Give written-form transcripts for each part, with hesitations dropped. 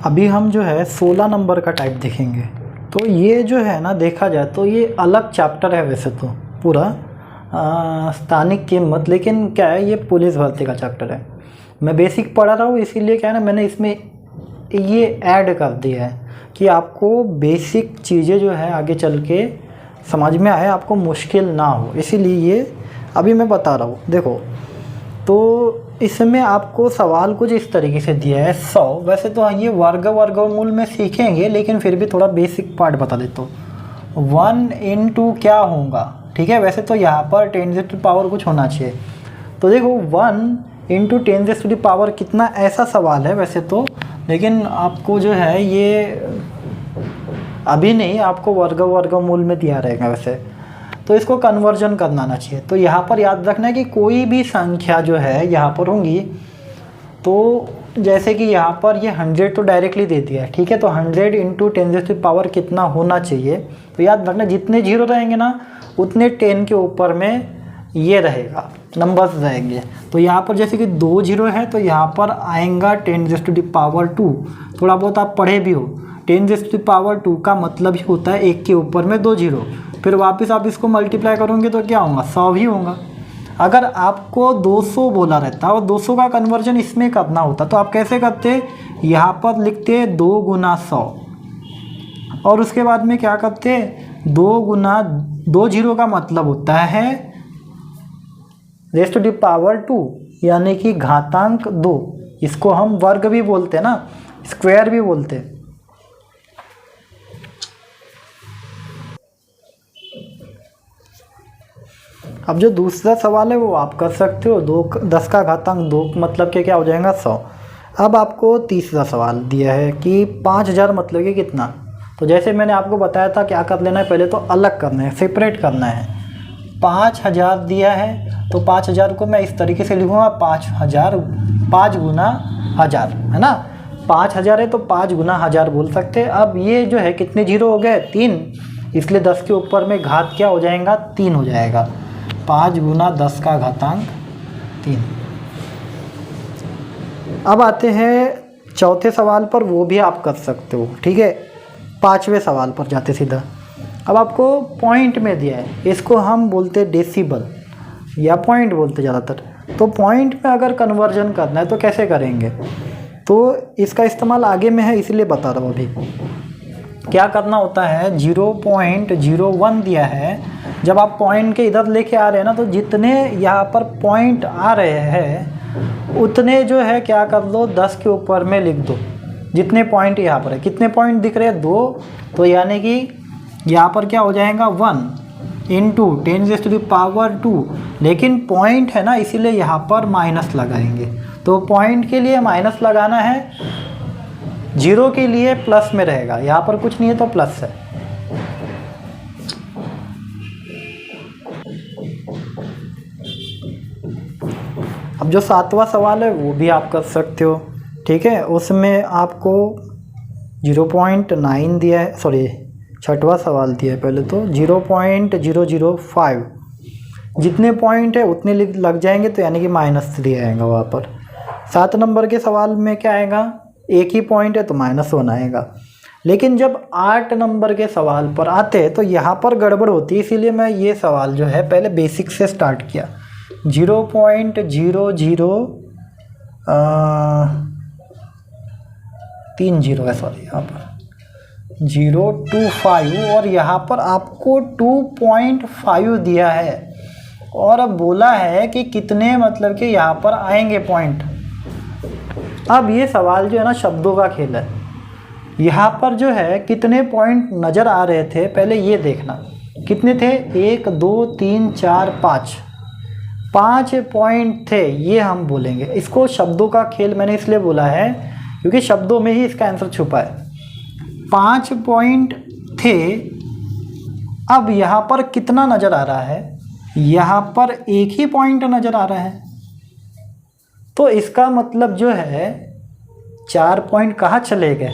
अभी हम जो है 16 नंबर का टाइप देखेंगे। तो ये जो है ना, देखा जाए तो ये अलग चैप्टर है वैसे तो पूरा स्थानिक कीमत, लेकिन क्या है ये पुलिस भर्ती का चैप्टर है। मैं बेसिक पढ़ा रहा हूँ, इसीलिए क्या है ना, मैंने इसमें ये ऐड कर दिया है कि आपको बेसिक चीज़ें जो है आगे चल के समझ में आए, आपको मुश्किल ना हो, इसीलिए ये अभी मैं बता रहा हूँ। देखो तो इसमें आपको सवाल कुछ इस तरीके से दिया है 100। वैसे तो ये वर्गमूल में सीखेंगे, लेकिन फिर भी थोड़ा बेसिक पार्ट बता देता हूँ। 1 इंटू क्या होगा, ठीक है। वैसे तो यहाँ पर 10⁻⁴ कुछ होना चाहिए। तो देखो 1 इंटू 10⁻⁴ कितना, ऐसा सवाल है वैसे तो, लेकिन आपको जो है ये अभी नहीं, आपको वर्गमूल में दिया रहेगा वैसे तो। इसको कन्वर्जन करना आना चाहिए। तो यहाँ पर याद रखना है कि कोई भी संख्या जो है यहाँ पर होंगी, तो जैसे कि यहाँ पर ये 100 तो डायरेक्टली दे दिया है, ठीक है। तो 100 इंटू 10⁻⁴ कितना होना चाहिए, तो याद रखना जितने जीरो रहेंगे ना उतने 10 के ऊपर में ये रहेगा, नंबर्स रहेंगे। तो यहाँ पर जैसे कि 2 जीरो है तो यहाँ पर आएगा 10⁻²। थोड़ा बहुत आप पढ़े भी हो, 10⁻² का मतलब ही होता है 1 के ऊपर में 2 जीरो। फिर वापस आप इसको मल्टीप्लाई करोगे तो क्या होगा, 100 ही होगा। अगर आपको 200 बोला रहता और 200 का कन्वर्जन इसमें करना होता तो आप कैसे करते, यहाँ पर लिखते 2 गुना 100 और उसके बाद में क्या करते 2 गुना 2 जीरो का मतलब होता है (2) यानी कि घातांक 2। इसको हम वर्ग भी बोलते हैं ना, स्क्वायर भी बोलते हैं। अब जो दूसरा सवाल है वो आप कर सकते हो, 10 का घातांक 2 मतलब कि क्या हो जाएगा 100। अब आपको तीसरा सवाल दिया है कि 5000 मतलब कि कितना। तो जैसे मैंने आपको बताया था क्या कर लेना है, पहले तो अलग करना है, सेपरेट करना है। 5000 दिया है तो 5000 को मैं इस तरीके से लिखूँगा 5000, 5 गुना 1000 है ना। 5000 है तो 5 गुना 1000 बोल सकते हैं। अब ये जो है कितने जीरो हो गए, 3, इसलिए 10 के ऊपर में घात क्या हो जाएगा, 3 हो जाएगा। 5 गुना 10 का घातांक 3। अब आते हैं चौथे सवाल पर, वो भी आप कर सकते हो, ठीक है। 5वें सवाल पर जाते सीधा। अब आपको पॉइंट में दिया है, इसको हम बोलते डेसिबल या पॉइंट बोलते ज़्यादातर। तो पॉइंट में अगर कन्वर्जन करना है तो कैसे करेंगे, तो इसका इस्तेमाल आगे में है, इसलिए बता रहा हूँ। अभी क्या करना होता है, 0.01 दिया है, जब आप पॉइंट के इधर लेके आ रहे हैं ना, तो जितने यहाँ पर पॉइंट आ रहे हैं उतने जो है क्या कर लो, 10 के ऊपर में लिख दो। जितने पॉइंट यहाँ पर है, कितने पॉइंट दिख रहे हैं, 2, तो यानी कि यहाँ पर क्या हो जाएगा 1 इंटू 10⁻²। लेकिन पॉइंट है ना, इसीलिए यहाँ पर माइनस लगाएंगे। तो पॉइंट के लिए माइनस लगाना है, जीरो के लिए प्लस में रहेगा। यहाँ पर कुछ नहीं है तो प्लस है। अब जो 7वां सवाल है वो भी आप कर सकते हो, ठीक है। उसमें आपको 0.9 दिया है, सॉरी 6वां सवाल दिया है पहले तो 0.005। जितने पॉइंट है उतने लग जाएंगे, तो यानी कि -3 आएगा वहाँ पर। 7 नंबर के सवाल में क्या आएगा, एक ही पॉइंट है तो -1 आएगा। लेकिन जब 8 नंबर के सवाल पर आते हैं तो यहाँ पर गड़बड़ होती है, इसीलिए मैं ये सवाल जो है पहले बेसिक से स्टार्ट किया। 0.0030 है, सॉरी यहाँ पर 025 और यहाँ पर आपको 2.5 दिया है और अब बोला है कि कितने मतलब कि यहाँ पर आएंगे पॉइंट। अब ये सवाल जो है ना शब्दों का खेल है। यहाँ पर जो है कितने पॉइंट नज़र आ रहे थे, पहले ये देखना कितने थे, 1 2 3 4 5 पॉइंट थे, ये हम बोलेंगे। इसको शब्दों का खेल मैंने इसलिए बोला है क्योंकि शब्दों में ही इसका आंसर छुपा है। 5 पॉइंट थे। अब यहाँ पर कितना नज़र आ रहा है, यहाँ पर एक ही पॉइंट नज़र आ रहा है, तो इसका मतलब जो है 4 पॉइंट कहाँ चले गए।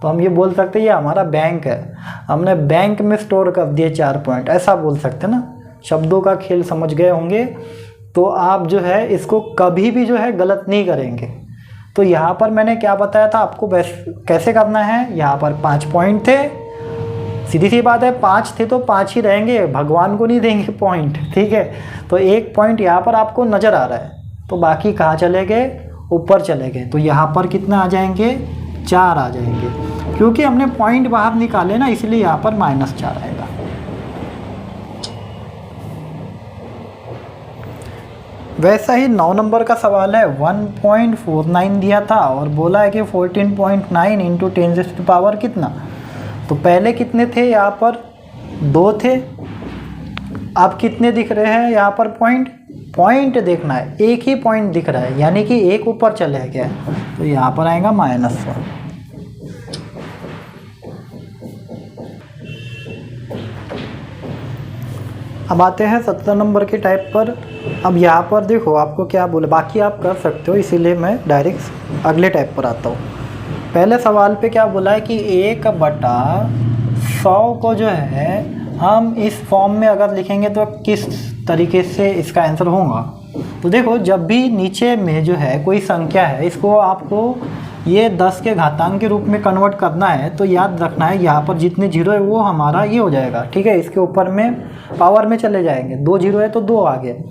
तो हम ये बोल सकते हैं ये हमारा बैंक है, हमने बैंक में स्टोर कर दिए 4 पॉइंट, ऐसा बोल सकते हैं ना। शब्दों का खेल समझ गए होंगे तो आप जो है इसको कभी भी जो है गलत नहीं करेंगे। तो यहाँ पर मैंने क्या बताया था आपको कैसे करना है। यहाँ पर 5 पॉइंट थे, सीधी सी बात है 5 थे तो 5 ही रहेंगे, भगवान को नहीं देंगे पॉइंट, ठीक है। तो 1 पॉइंट यहाँ पर आपको नज़र आ रहा है, तो बाकी कहाँ चले गए, ऊपर चले गए। तो यहाँ पर कितना आ जाएंगे, 4 आ जाएंगे, क्योंकि हमने पॉइंट बाहर निकाले ना, इसलिए यहाँ पर -4 आएगा। वैसा ही 9 नंबर का सवाल है, 1.49 दिया था और बोला है कि 14.9 इंटू 10⁻⁴ कितना। तो पहले कितने थे, यहाँ पर 2 थे, अब कितने दिख रहे हैं यहाँ पर पॉइंट देखना है, एक ही पॉइंट दिख रहा है, यानी कि एक ऊपर चले गया, तो यहाँ पर आएगा -1। अब आते हैं 17 नंबर के टाइप पर। अब यहाँ पर देखो आपको क्या बोले, बाकी आप कर सकते हो, इसीलिए मैं डायरेक्ट अगले टाइप पर आता हूँ। पहले सवाल पे क्या बोला है कि 1/100 को जो है हम इस फॉर्म में अगर लिखेंगे तो किस तरीके से इसका आंसर होगा। तो देखो, जब भी नीचे में जो है कोई संख्या है, इसको आपको ये 10 के घातांक के रूप में कन्वर्ट करना है, तो याद रखना है यहाँ पर जितने जीरो है वो हमारा ये हो जाएगा, ठीक है। इसके ऊपर में पावर में चले जाएंगे, 2 जीरो है तो 2 आ गए,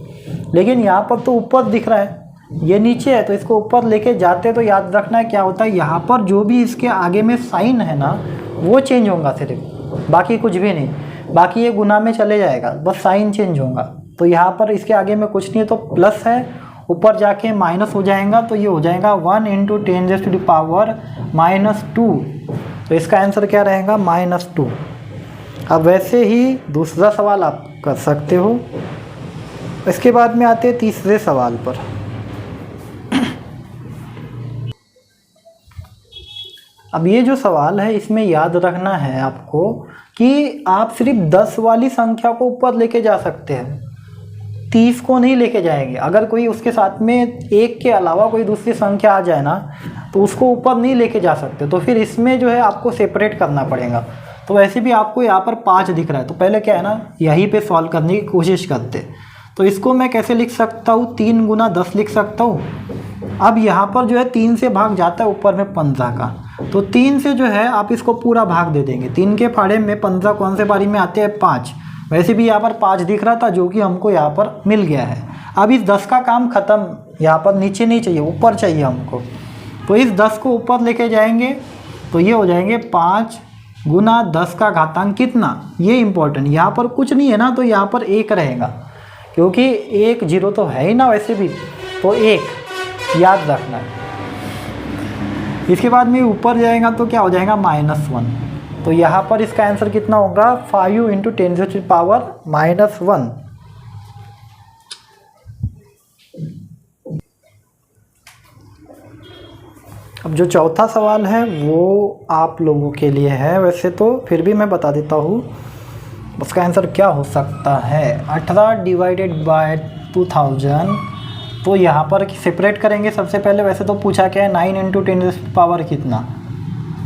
लेकिन यहाँ पर तो ऊपर दिख रहा है, ये नीचे है, तो इसको ऊपर लेके जाते तो याद रखना है क्या होता है, यहाँ पर जो भी इसके आगे में साइन है ना वो चेंज होगा सिर्फ, बाकी कुछ भी नहीं। बाकी ये गुना में चले जाएगा, बस साइन चेंज होगा। तो यहाँ पर इसके आगे में कुछ नहीं है, तो प्लस है, ऊपर जाके माइनस हो जाएगा, तो ये हो जाएगा 1 इंटू 10⁻⁻²। तो इसका आंसर क्या रहेगा, -2। अब वैसे ही दूसरा सवाल आप कर सकते हो। इसके बाद में आते हैं तीसरे सवाल पर। अब ये जो सवाल है इसमें याद रखना है आपको कि आप सिर्फ 10 वाली संख्या को ऊपर लेके जा सकते हैं, 30 को नहीं लेके जाएंगे। अगर कोई उसके साथ में 1 के अलावा कोई दूसरी संख्या आ जाए ना, तो उसको ऊपर नहीं लेके जा सकते, तो फिर इसमें जो है आपको सेपरेट करना पड़ेगा। तो वैसे भी आपको यहाँ पर 5 दिख रहा है, तो पहले क्या है ना, यहीं पे सॉल्व करने की कोशिश करते। तो इसको मैं कैसे लिख सकता हूँ, 3 गुना 10 लिख सकता हूँ। अब यहाँ पर जो है 3 से भाग जाता है ऊपर में 15 का, तो 3 से जो है आप इसको पूरा भाग दे देंगे। 3 के फाड़े में 15 कौन से बारी में आते हैं, 5। वैसे भी यहाँ पर 5 दिख रहा था, जो कि हमको यहाँ पर मिल गया है। अब इस 10 का काम ख़त्म, यहाँ पर नीचे नहीं चाहिए, ऊपर चाहिए हमको। तो इस 10 को ऊपर लेके जाएंगे, तो ये हो जाएंगे 5 गुना 10 का घातांक कितना, ये इंपॉर्टेंट। यहाँ पर कुछ नहीं है ना, तो यहाँ पर 1 रहेगा, क्योंकि 1 जीरो तो है ही ना वैसे भी, तो 1 याद रखना है। इसके बाद में ऊपर जाएगा तो क्या हो जाएगा, -1। तो यहाँ पर इसका आंसर कितना होगा, 5 इंटू 10⁻⁻1। अब जो चौथा सवाल है वो आप लोगों के लिए है, वैसे तो फिर भी मैं बता देता हूँ उसका आंसर क्या हो सकता है। 18 डिवाइडेड बाय 2000, तो यहाँ पर सेपरेट करेंगे सबसे पहले। वैसे तो पूछा क्या है, 9 इंटू 10⁻⁻ कितना।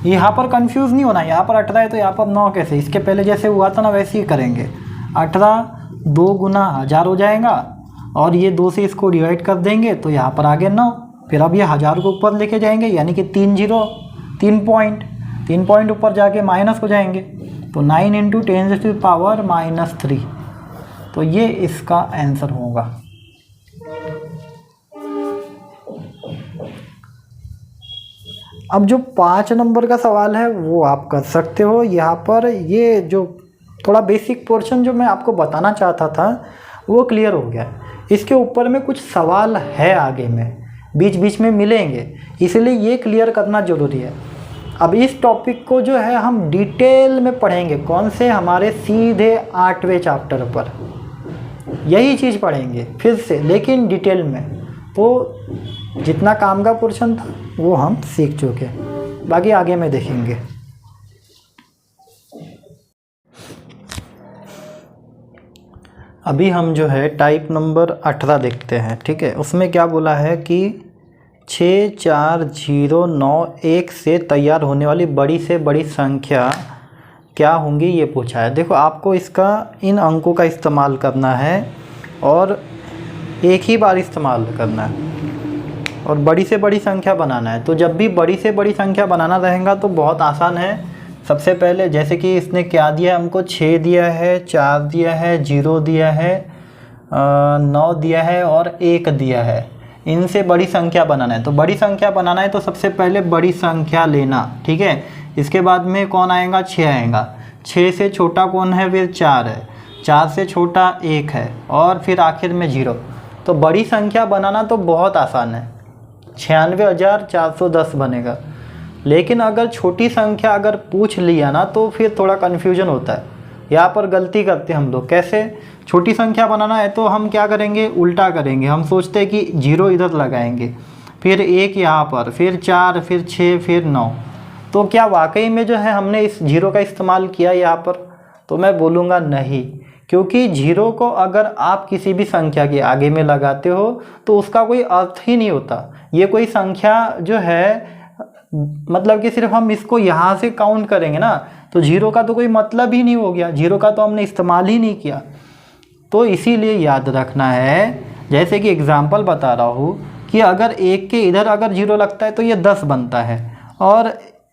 यहाँ पर कंफ्यूज नहीं होना, यहाँ पर 18 है तो यहाँ पर 9 कैसे, इसके पहले जैसे हुआ था ना वैसे ही करेंगे। 18 2 गुना 1000 हो जाएगा, और ये 2 से इसको डिवाइड कर देंगे, तो यहाँ पर आगे 9। फिर अब ये 1000 को ऊपर लेके जाएंगे, यानी कि 3 जीरो, 3 पॉइंट ऊपर जाके माइनस हो जाएंगे, तो 9 इंटू 10⁻⁻3। तो ये इसका आंसर होगा। अब जो 5 नंबर का सवाल है वो आप कर सकते हो। यहाँ पर ये जो थोड़ा बेसिक पोर्शन जो मैं आपको बताना चाहता था वो क्लियर हो गया। इसके ऊपर में कुछ सवाल है आगे में, बीच बीच में मिलेंगे, इसलिए ये क्लियर करना ज़रूरी है। अब इस टॉपिक को जो है हम डिटेल में पढ़ेंगे, कौन से, हमारे सीधे 8वें चैप्टर पर यही चीज़ पढ़ेंगे फिर से, लेकिन डिटेल में। तो जितना काम का पोर्शन था वो हम सीख चुके, बाकी आगे में देखेंगे। अभी हम जो है टाइप नंबर 18 देखते हैं, ठीक है। उसमें क्या बोला है कि 64091 से तैयार होने वाली बड़ी से बड़ी संख्या क्या होंगी, ये पूछा है। देखो, आपको इसका इन अंकों का इस्तेमाल करना है और एक ही बार इस्तेमाल करना है। और बड़ी से बड़ी संख्या बनाना है। तो जब भी बड़ी से बड़ी संख्या बनाना रहेगा तो बहुत आसान है। सबसे पहले जैसे कि इसने क्या दिया हमको, 6 दिया है, 4 दिया है, 0 दिया है, 9 दिया है और 1 दिया है। इनसे बड़ी संख्या बनाना है। तो बड़ी संख्या बनाना है तो सबसे पहले बड़ी संख्या लेना, ठीक है। इसके बाद में कौन आएगा, 6 आएगा। 6 से छोटा कौन है, फिर 4 है। 4 से छोटा 1 है और फिर आखिर में 0। तो बड़ी संख्या बनाना तो बहुत आसान है, 96,410 बनेगा। लेकिन अगर छोटी संख्या अगर पूछ लिया ना तो फिर थोड़ा कन्फ्यूजन होता है। यहाँ पर गलती करते हैं हम लोग। कैसे, छोटी संख्या बनाना है तो हम क्या करेंगे, उल्टा करेंगे। हम सोचते हैं कि 0 इधर लगाएंगे, फिर 1 यहाँ पर, फिर 4, फिर 6, फिर 9। तो क्या वाकई में जो है हमने इस 0 का इस्तेमाल किया यहाँ पर? तो मैं बोलूँगा नहीं, क्योंकि 0 को अगर आप किसी भी संख्या के आगे में लगाते हो तो उसका कोई अर्थ ही नहीं होता। ये कोई संख्या जो है, मतलब कि सिर्फ हम इसको यहाँ से काउंट करेंगे ना, तो 0 का तो कोई मतलब ही नहीं हो गया, 0 का तो हमने इस्तेमाल ही नहीं किया। तो इसीलिए याद रखना है, जैसे कि एग्जाम्पल बता रहा हूँ कि अगर 1 के इधर अगर 0 लगता है तो ये 10 बनता है, और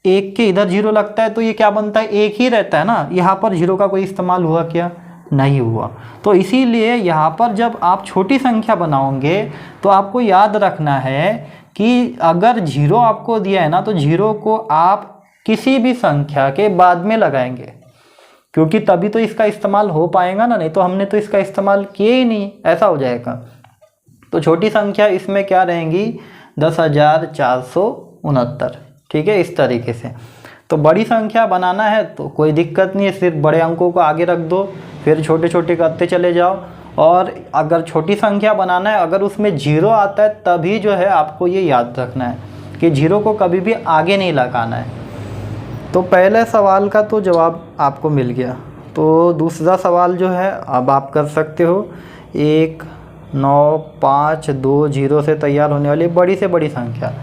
1 के इधर 0 लगता है तो ये क्या बनता है, 1 ही रहता है ना। यहाँ पर 0 का कोई इस्तेमाल हुआ क्या, नहीं हुआ। तो इसीलिए यहाँ पर जब आप छोटी संख्या बनाओगे तो आपको याद रखना है कि अगर 0 आपको दिया है ना तो 0 को आप किसी भी संख्या के बाद में लगाएंगे, क्योंकि तभी तो इसका इस्तेमाल हो पाएगा ना, नहीं तो हमने तो इसका इस्तेमाल किया ही नहीं, ऐसा हो जाएगा। तो छोटी संख्या इसमें क्या रहेंगी, 10,469, ठीक है, इस तरीके से। तो बड़ी संख्या बनाना है तो कोई दिक्कत नहीं है, सिर्फ बड़े अंकों को आगे रख दो, फिर छोटे छोटे करते चले जाओ। और अगर छोटी संख्या बनाना है, अगर उसमें 0 आता है तभी जो है आपको ये याद रखना है कि 0 को कभी भी आगे नहीं लगाना है। तो पहले सवाल का तो जवाब आपको मिल गया। तो दूसरा सवाल जो है अब आप कर सकते हो। 1, 9, 5, 2, 0 से तैयार होने वाली बड़ी से बड़ी संख्या,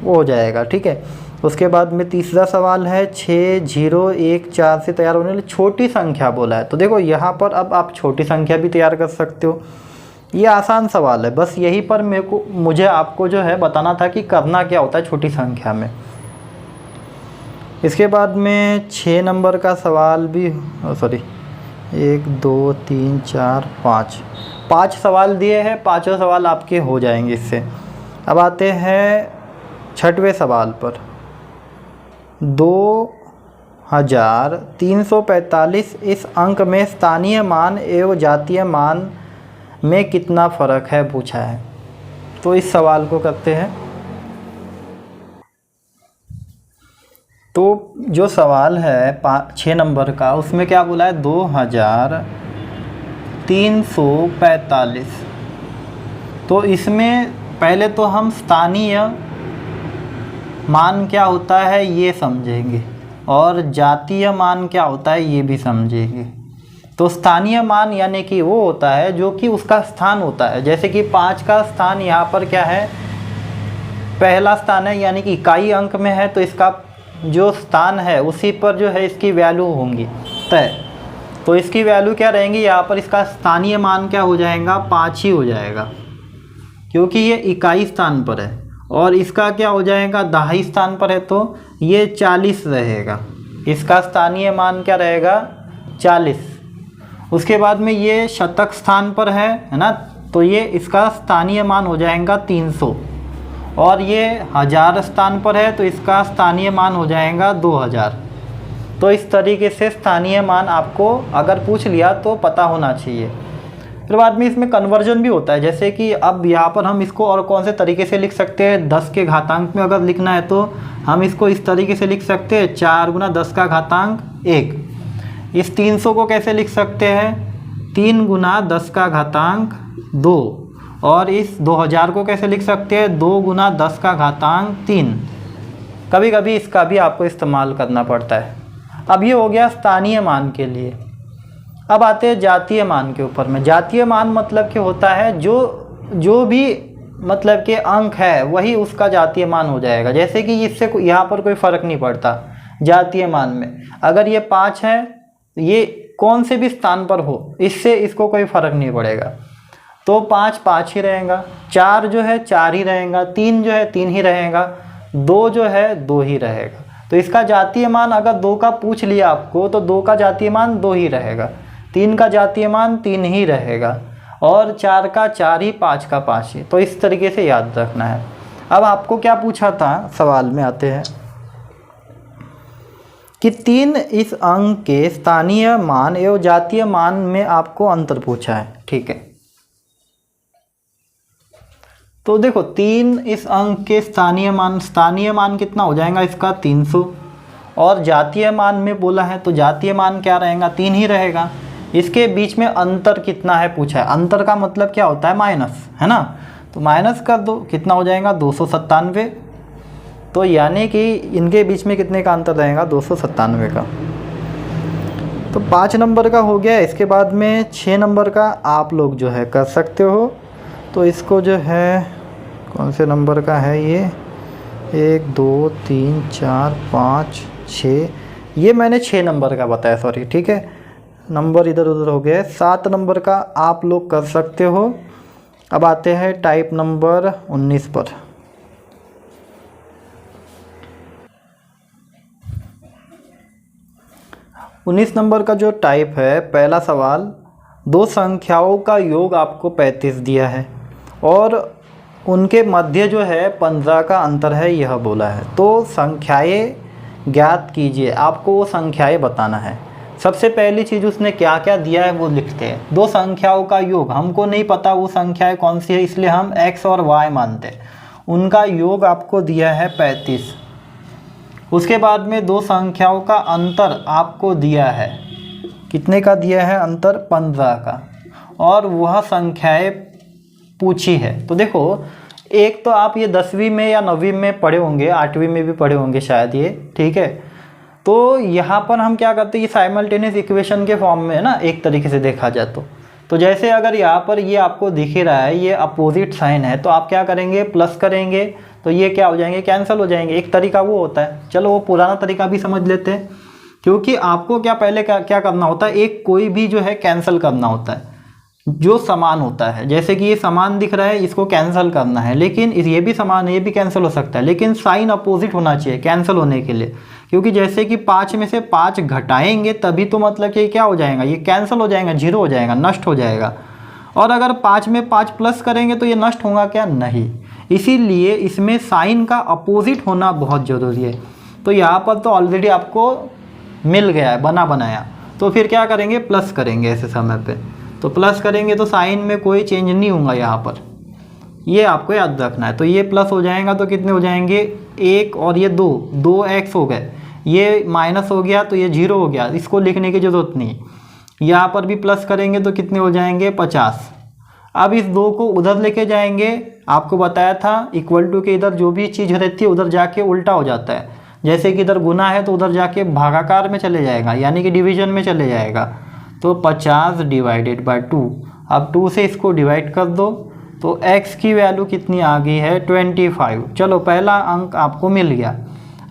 वो हो जाएगा, ठीक है। उसके बाद में तीसरा सवाल है 6, 0, 1, 4 से तैयार होने वाली छोटी संख्या बोला है। तो देखो यहाँ पर अब आप छोटी संख्या भी तैयार कर सकते हो। ये आसान सवाल है, बस यहीं पर मुझे आपको जो है बताना था कि करना क्या होता है छोटी संख्या में। इसके बाद में 6 नंबर का सवाल भी, 1, 2, 3, 4, 5 सवाल दिए हैं, पाँचों सवाल आपके हो जाएंगे इससे। अब आते हैं 6वें सवाल पर। 2345 इस अंक में स्थानीय मान एवं जातीय मान में कितना फ़र्क है पूछा है। तो इस सवाल को करते हैं। तो जो सवाल है 6 नंबर का, उसमें क्या बोला है, 2345। तो इसमें पहले तो हम स्थानीय मान क्या होता है ये समझेंगे, और जातीय मान क्या होता है ये भी समझेंगे। तो स्थानीय मान यानी कि वो होता है जो कि उसका स्थान होता है। जैसे कि 5 का स्थान यहाँ पर क्या है, पहला स्थान है, यानी कि इकाई अंक में है, तो इसका जो स्थान है उसी पर जो है इसकी वैल्यू होंगी तय। तो इसकी वैल्यू क्या रहेंगी, यहाँ पर इसका स्थानीय मान क्या हो जाएगा, 5 ही हो जाएगा, क्योंकि ये इकाई स्थान पर है। और इसका क्या हो जाएगा, दहाई स्थान पर है, तो ये 40 रहेगा। इसका स्थानीय मान क्या रहेगा, 40। उसके बाद में ये शतक स्थान पर है ना, तो ये इसका स्थानीय मान हो जाएगा 300। और ये हज़ार स्थान पर है तो इसका स्थानीय मान हो जाएगा 2000। तो इस तरीके से स्थानीय मान आपको अगर पूछ लिया तो पता होना चाहिए। फिर बाद में इसमें कन्वर्जन भी होता है, जैसे कि अब यहाँ पर हम इसको और कौन से तरीके से लिख सकते हैं। 10 के घातांक में अगर लिखना है तो हम इसको इस तरीके से लिख सकते हैं, 4 गुना 10 का घातांक 1। इस 300 को कैसे लिख सकते हैं, 3 गुना 10 का घातांक 2। और इस 2000 को कैसे लिख सकते हैं, 2 गुना 10 का घातांक 3। कभी कभी इसका भी आपको इस्तेमाल करना पड़ता है। अब ये हो गया स्थानीय मान के लिए। अब आते हैं जातीय मान के ऊपर में। जातीय मान मतलब कि होता है जो भी मतलब कि अंक है वही उसका जातीय मान हो जाएगा। जैसे कि इससे यहाँ पर कोई फ़र्क नहीं पड़ता जातीय मान में, अगर ये 5 है, ये कौन से भी स्थान पर हो, इससे इसको कोई फ़र्क नहीं पड़ेगा। तो 5 5 ही रहेगा, 4 जो है 4 ही रहेगा, 3 जो है 3 ही रहेगा, 2 जो है 2 ही रहेगा। तो इसका जातीय मान अगर 2 का पूछ लिया आपको तो 2 का जातीय मान 2 ही रहेगा, 3 का जातीय मान 3 ही रहेगा, और 4 का 4 ही, 5 का 5 ही। तो इस तरीके से याद रखना है। अब आपको क्या पूछा था, सवाल में आते हैं कि 3 इस अंक के स्थानीय मान एवं जातीय मान में आपको अंतर पूछा है, ठीक है। तो देखो 3 इस अंक के स्थानीय मान कितना हो जाएगा इसका 300, और जातीय मान में बोला है तो जातीय मान क्या रहेगा 3 ही रहेगा। इसके बीच में अंतर कितना है पूछा है, अंतर का मतलब क्या होता है माइनस, है ना। तो माइनस कर दो, कितना हो जाएगा 297। तो यानी कि इनके बीच में कितने का अंतर रहेगा 297 का। तो 5 नंबर का हो गया। इसके बाद में 6 नंबर का आप लोग जो है कर सकते हो। तो इसको जो है कौन से नंबर का है ये, 1 2 3 4 5 6, ये मैंने 6 नंबर का बताया, सॉरी, ठीक है, नंबर इधर उधर हो गए। 7 नंबर का आप लोग कर सकते हो। अब आते हैं टाइप नंबर 19 पर। उन्नीस नंबर का जो टाइप है, पहला सवाल, दो संख्याओं का योग आपको 35 दिया है और उनके मध्य जो है 15 का अंतर है, यह बोला है। तो संख्याएं ज्ञात कीजिए, आपको वो संख्याएं बताना है। सबसे पहली चीज़ उसने क्या क्या दिया है वो लिखते हैं। दो संख्याओं का योग, हमको नहीं पता वो संख्याएं कौन सी है, इसलिए हम x और y मानते हैं। उनका योग आपको दिया है 35। उसके बाद में दो संख्याओं का अंतर आपको दिया है, कितने का दिया है अंतर, 15 का, और वह संख्याएं पूछी है। तो देखो, एक तो आप ये 10वीं में या 9वीं में पढ़े होंगे, 8वीं में भी पढ़े होंगे शायद ये, ठीक है। तो यहाँ पर हम क्या करते हैं, ये साइमल्टेनियस इक्वेशन के फॉर्म में है ना, एक तरीके से देखा जाए तो जैसे अगर यहाँ पर ये आपको दिख ही रहा है, ये अपोजिट साइन है, तो आप क्या करेंगे, प्लस करेंगे, तो ये क्या हो जाएंगे, कैंसिल हो जाएंगे। एक तरीका वो होता है। चलो वो पुराना तरीका भी समझ लेते हैं, क्योंकि आपको क्या पहले क्या करना होता है, एक कोई भी जो है कैंसिल करना होता है जो समान होता है। जैसे कि ये समान दिख रहा है, इसको कैंसिल करना है, लेकिन ये भी समान है, ये भी कैंसिल हो सकता है, लेकिन साइन अपोजिट होना चाहिए कैंसिल होने के लिए। क्योंकि जैसे कि 5 में से 5 घटाएंगे तभी तो मतलब कि क्या हो जाएगा, ये कैंसिल हो जाएगा, 0 हो जाएगा, नष्ट हो जाएगा। और अगर 5 में 5 प्लस करेंगे तो ये नष्ट होगा क्या, नहीं। इसीलिए इसमें साइन का अपोजिट होना बहुत ज़रूरी है। तो यहाँ पर तो ऑलरेडी आपको मिल गया है बना बनाया, तो फिर क्या करेंगे, प्लस करेंगे ऐसे समय पे। तो प्लस करेंगे तो साइन में कोई चेंज नहीं होगा यहाँ पर, ये आपको याद रखना है। तो ये प्लस हो जाएगा तो कितने हो जाएंगे, 1 और ये 2x हो गए, ये माइनस हो गया तो ये 0 हो गया, इसको लिखने की ज़रूरत नहीं। यहाँ पर भी प्लस करेंगे तो कितने हो जाएंगे, 50। अब इस 2 को उधर लेके जाएंगे, आपको बताया था इक्वल टू के इधर जो भी चीज़ रहती है उधर जाके उल्टा हो जाता है। जैसे कि इधर गुना है तो उधर जाके भागाकार में चले जाएगा, यानी कि डिवीजन में चले जाएगा। तो 50 डिवाइडेड बाय 2, अब 2 से इसको डिवाइड कर दो, तो x की वैल्यू कितनी आ गई है, 25। चलो पहला अंक आपको मिल गया।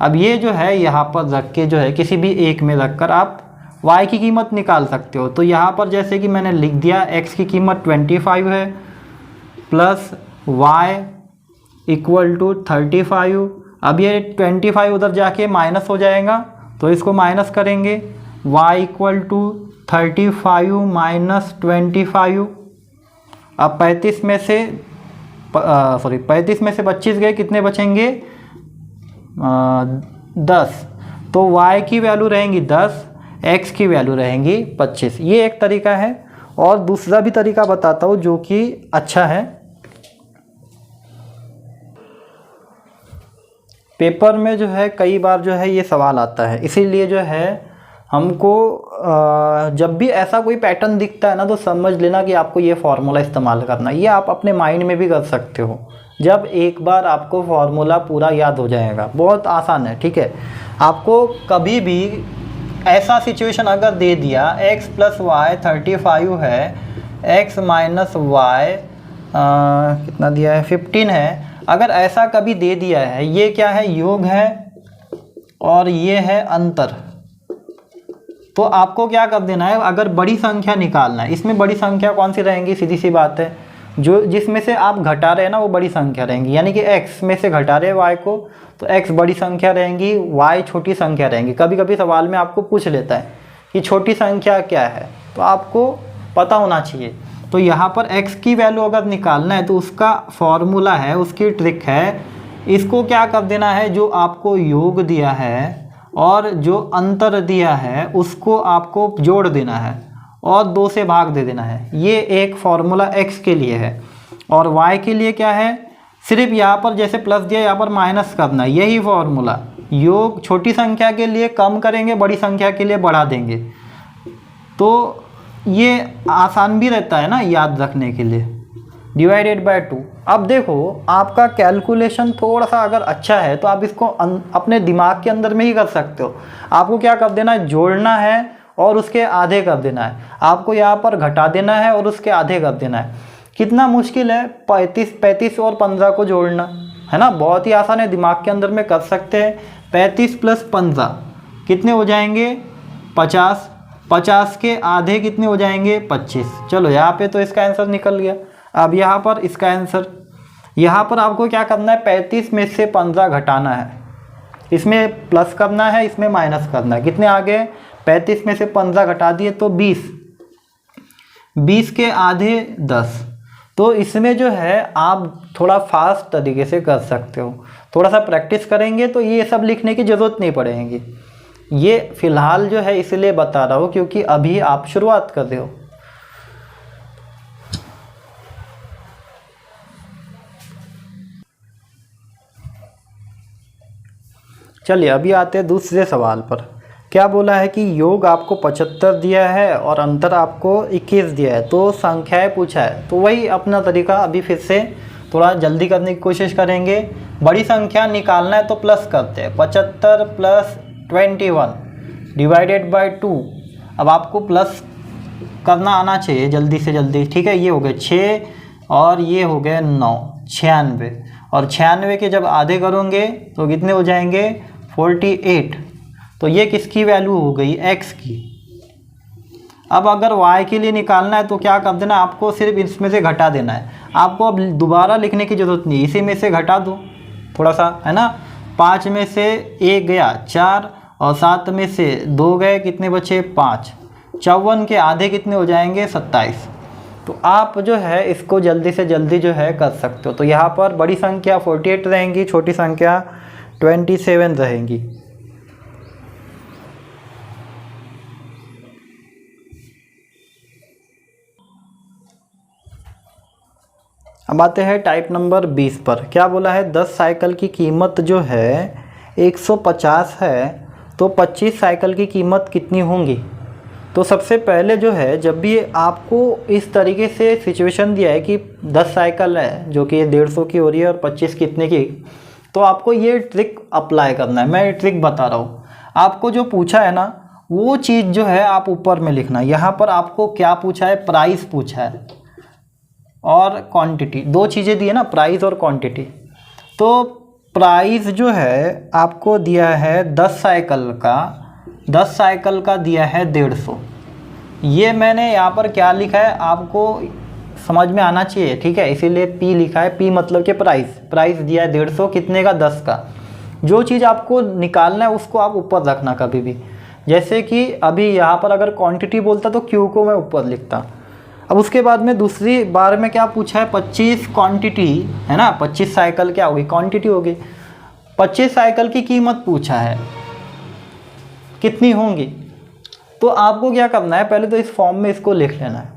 अब ये जो है यहाँ पर रख के जो है किसी भी एक में रख कर आप y की कीमत निकाल सकते हो। तो यहाँ पर जैसे कि मैंने लिख दिया, x की कीमत 25 है प्लस y इक्वल टू 35। अब ये 25 उधर जाके माइनस हो जाएगा, तो इसको माइनस करेंगे, y इक्वल टू 35 माइनस 25। अब 35 में से 25 गए, कितने बचेंगे, 10। तो y की वैल्यू रहेंगी 10, x की वैल्यू रहेंगी 25। ये एक तरीका है। और दूसरा भी तरीका बताता हूँ जो कि अच्छा है। पेपर में जो है कई बार जो है ये सवाल आता है, इसीलिए जो है हमको जब भी ऐसा कोई पैटर्न दिखता है ना तो समझ लेना कि आपको ये फार्मूला इस्तेमाल करना। ये आप अपने माइंड में भी कर सकते हो, जब एक बार आपको फार्मूला पूरा याद हो जाएगा। बहुत आसान है, ठीक है। आपको कभी भी ऐसा सिचुएशन अगर दे दिया x प्लस वाई 35 है, x माइनस वाई कितना दिया है, 15 है। अगर ऐसा कभी दे दिया है, ये क्या है, योग है और ये है अंतर, तो आपको क्या कर देना है, अगर बड़ी संख्या निकालना है, इसमें बड़ी संख्या कौन सी रहेंगी, सीधी सी बात है जो जिसमें से आप घटा रहे हैं ना वो बड़ी संख्या रहेंगी, यानी कि x में से घटा रहे हैं y को तो x बड़ी संख्या रहेंगी, y छोटी संख्या रहेंगी। कभी कभी सवाल में आपको पूछ लेता है कि छोटी संख्या क्या है, तो आपको पता होना चाहिए। तो यहाँ पर x की वैल्यू अगर निकालना है तो उसका फॉर्मूला है, उसकी ट्रिक है, इसको क्या कर देना है, जो आपको योग दिया है और जो अंतर दिया है उसको आपको जोड़ देना है और 2 से भाग दे देना है। ये एक फॉर्मूला x के लिए है। और y के लिए क्या है, सिर्फ यहाँ पर जैसे प्लस दिया यहाँ पर माइनस करना, यही फॉर्मूला। योग छोटी संख्या के लिए कम करेंगे, बड़ी संख्या के लिए बढ़ा देंगे, तो ये आसान भी रहता है ना याद रखने के लिए। Divided by 2। अब देखो आपका कैलकुलेशन थोड़ा सा अगर अच्छा है तो आप इसको अपने दिमाग के अंदर में ही कर सकते हो। आपको क्या कर देना है, जोड़ना है और उसके आधे कर देना है। आपको यहाँ पर घटा देना है और उसके आधे कर देना है। कितना मुश्किल है 35 और 15 को जोड़ना, है ना, बहुत ही आसान है, दिमाग के अंदर में कर सकते हैं। 35 + 15 कितने हो जाएंगे, 50। 50 के आधे कितने हो जाएंगे, 25। चलो यहाँ पे तो इसका आंसर निकल गया। अब यहाँ पर इसका आंसर, यहाँ पर आपको क्या करना है, 35 में से 15 घटाना है, इसमें प्लस करना है, इसमें माइनस करना है। कितने आ गए, 35 में से 15 घटा दिए तो 20। 20 के आधे 10। तो इसमें जो है आप थोड़ा फास्ट तरीके से कर सकते हो, थोड़ा सा प्रैक्टिस करेंगे तो ये सब लिखने की ज़रूरत नहीं पड़ेगी। ये फ़िलहाल जो है इसलिए बता रहा हूँ क्योंकि अभी आप शुरुआत कर रहे हो। चलिए अभी आते हैं दूसरे सवाल पर। क्या बोला है कि योग आपको 75 दिया है और अंतर आपको 21 दिया है, तो संख्याएं पूछा है। तो वही अपना तरीका अभी फिर से थोड़ा जल्दी करने की कोशिश करेंगे। बड़ी संख्या निकालना है तो प्लस करते हैं, 75 + 21 डिवाइडेड बाय 2। अब आपको प्लस करना आना चाहिए जल्दी से जल्दी, ठीक है। ये हो गए 6 और ये हो गए 9, 96। और 96 के जब आधे करोगे तो कितने हो जाएंगे, 48। तो ये किसकी वैल्यू हो गई, x की। अब अगर y के लिए निकालना है तो क्या कर देना, आपको सिर्फ इसमें से घटा देना है। आपको अब दोबारा लिखने की ज़रूरत नहीं, इसी में से घटा दो थोड़ा सा, है ना। 5 में से 1 गया 4 और 7 में से 2 गए, कितने बचे 5। 54 के आधे कितने हो जाएंगे, 27। तो आप जो है इसको जल्दी से जल्दी जो है कर सकते हो। तो यहाँ पर बड़ी संख्या 48 रहेंगी, छोटी संख्या 27 रहेंगी। अब आते हैं टाइप नंबर 20 पर। क्या बोला है, 10 साइकिल की कीमत जो है 150 है, तो 25 साइकिल की कीमत कितनी होंगी। तो सबसे पहले जो है, जब भी आपको इस तरीके से सिचुएशन दिया है कि 10 साइकिल है जो कि 150 की हो रही है और 25 कितने की, तो आपको ये ट्रिक अप्लाई करना है। मैं ये ट्रिक बता रहा हूँ आपको। जो पूछा है ना वो चीज़ जो है आप ऊपर में लिखना। यहाँ पर आपको क्या पूछा है, प्राइस पूछा है और क्वांटिटी, 2 चीज़ें दी है ना, प्राइस और क्वांटिटी। तो प्राइस जो है आपको दिया है 10 साइकिल का, 10 साइकिल का दिया है 150। ये मैंने यहाँ पर क्या लिखा है आपको समझ में आना चाहिए, ठीक है, इसीलिए P लिखा है। P मतलब कि प्राइस दिया है 150, कितने का, 10 का। जो चीज़ आपको निकालना है उसको आप ऊपर रखना कभी भी। जैसे कि अभी यहाँ पर अगर क्वांटिटी बोलता तो Q को मैं ऊपर लिखता। अब उसके बाद में दूसरी बार में क्या पूछा है, 25 क्वांटिटी है ना, 25 साइकिल क्या होगी, क्वांटिटी होगी। 25 साइकिल की कीमत पूछा है कितनी होंगी। तो आपको क्या करना है, पहले तो इस फॉर्म में इसको लिख लेना है।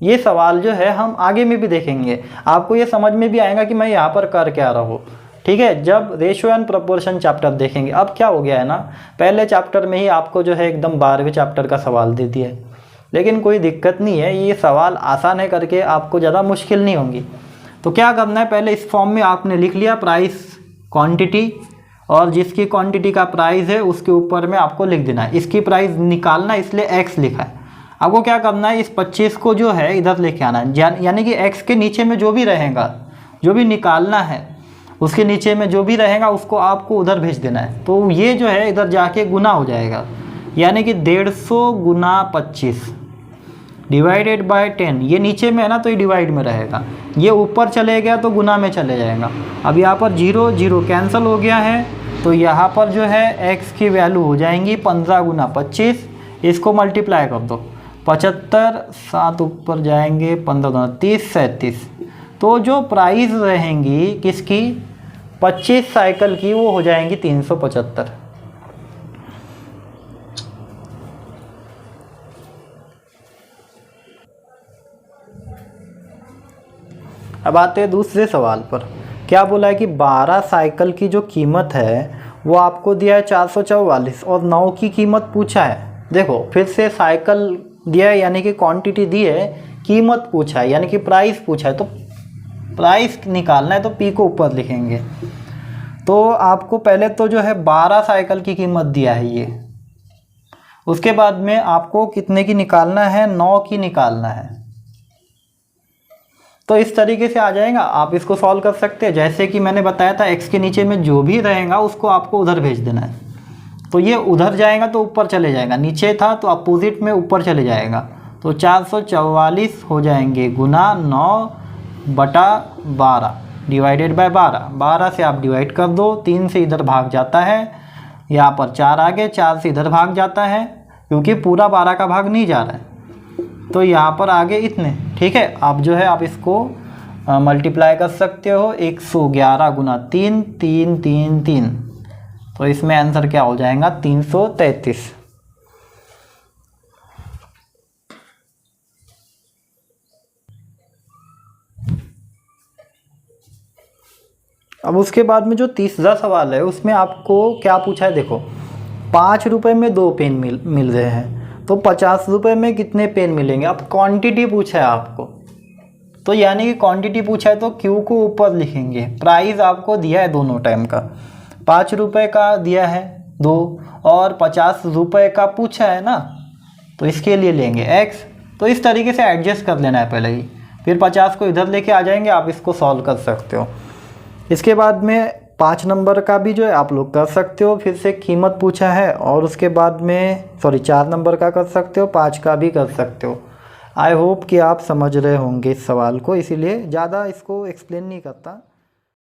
ये सवाल जो है हम आगे में भी देखेंगे, आपको ये समझ में भी आएगा कि मैं यहाँ पर कर क्या रहा हूँ, ठीक है, जब रेशियो एंड प्रोपोर्शन चैप्टर देखेंगे। अब क्या हो गया है ना, पहले चैप्टर में ही आपको जो है एकदम 12वें चैप्टर का सवाल दे दिया है, लेकिन कोई दिक्कत नहीं है, ये सवाल आसान है करके आपको ज़्यादा मुश्किल नहीं होंगी। तो क्या करना है, पहले इस फॉर्म में आपने लिख लिया प्राइस, क्वांटिटी, और जिसकी क्वांटिटी का प्राइस है उसके ऊपर में आपको लिख देना है। इसकी प्राइस निकालना है इसलिए x लिखा है। आपको क्या करना है, इस 25 को जो है इधर लेके आना है, यानी कि x के नीचे में जो भी रहेगा, जो भी निकालना है उसके नीचे में जो भी रहेगा उसको आपको उधर भेज देना है। तो ये जो है इधर जाके गुना हो जाएगा, यानी कि 150 × 25, डिवाइडेड बाय 10, ये नीचे में है ना तो ये डिवाइड में रहेगा, ये ऊपर चले गया तो गुना में चले जाएगा। अब यहाँ पर 0 0 कैंसिल हो गया है, तो यहाँ पर जो है x की वैल्यू हो जाएंगी 15 गुना 25, इसको मल्टीप्लाई कर दो, 75 7 ऊपर जाएंगे 15 गुना 30 37। तो जो प्राइस रहेंगी किसकी 25 साइकिल की वो हो जाएंगी 375। अब आते हैं दूसरे सवाल पर। क्या बोला है कि 12 साइकिल की जो कीमत है वो आपको दिया है 444 और 9 की कीमत पूछा है। देखो फिर से साइकिल दिया है यानी कि क्वांटिटी दी है, कीमत पूछा है यानी कि प्राइस पूछा है, तो प्राइस निकालना है तो पी को ऊपर लिखेंगे। तो आपको पहले तो जो है 12 साइकिल की कीमत दिया है ये, उसके बाद में आपको कितने की निकालना है 9 की निकालना है। तो इस तरीके से आ जाएगा, आप इसको सॉल्व कर सकते हैं। जैसे कि मैंने बताया था x के नीचे में जो भी रहेगा उसको आपको उधर भेज देना है, तो ये उधर जाएगा तो ऊपर चले जाएगा, नीचे था तो अपोजिट में ऊपर चले जाएगा। तो 444 हो जाएंगे गुना 9/12 डिवाइडेड बाय 12। 12 से आप डिवाइड कर दो, 3 से इधर भाग जाता है, यहाँ पर 4 आगे, 4 से इधर भाग जाता है क्योंकि पूरा 12 का भाग नहीं जा रहा है, तो यहाँ पर आगे इतने। ठीक है, आप जो है आप इसको मल्टीप्लाई कर सकते हो, 111 गुना 3 3 3 3, तो इसमें आंसर क्या हो जाएगा 333। अब उसके बाद में जो तीसरा सवाल है उसमें आपको क्या पूछा है, देखो 5 रुपये में 2 पेन मिल रहे हैं, तो 50 रुपये में कितने पेन मिलेंगे। अब क्वांटिटी पूछा है आपको, तो यानी कि क्वांटिटी पूछा है तो क्यू को ऊपर लिखेंगे। प्राइस आपको दिया है दोनों टाइम का, 5 रुपये का दिया है 2 और 50 रुपये का पूछा है ना, तो इसके लिए लेंगे x। तो इस तरीके से एडजस्ट कर लेना है पहले ही, फिर 50 को इधर लेके आ जाएंगे, आप इसको सॉल्व कर सकते हो। इसके बाद में 5 नंबर का भी जो है आप लोग कर सकते हो, फिर से कीमत पूछा है, और उसके बाद में 4 नंबर का कर सकते हो, 5 का भी कर सकते हो। आई होप कि आप समझ रहे होंगे इस सवाल को, इसीलिए ज़्यादा इसको एक्सप्लेन नहीं करता।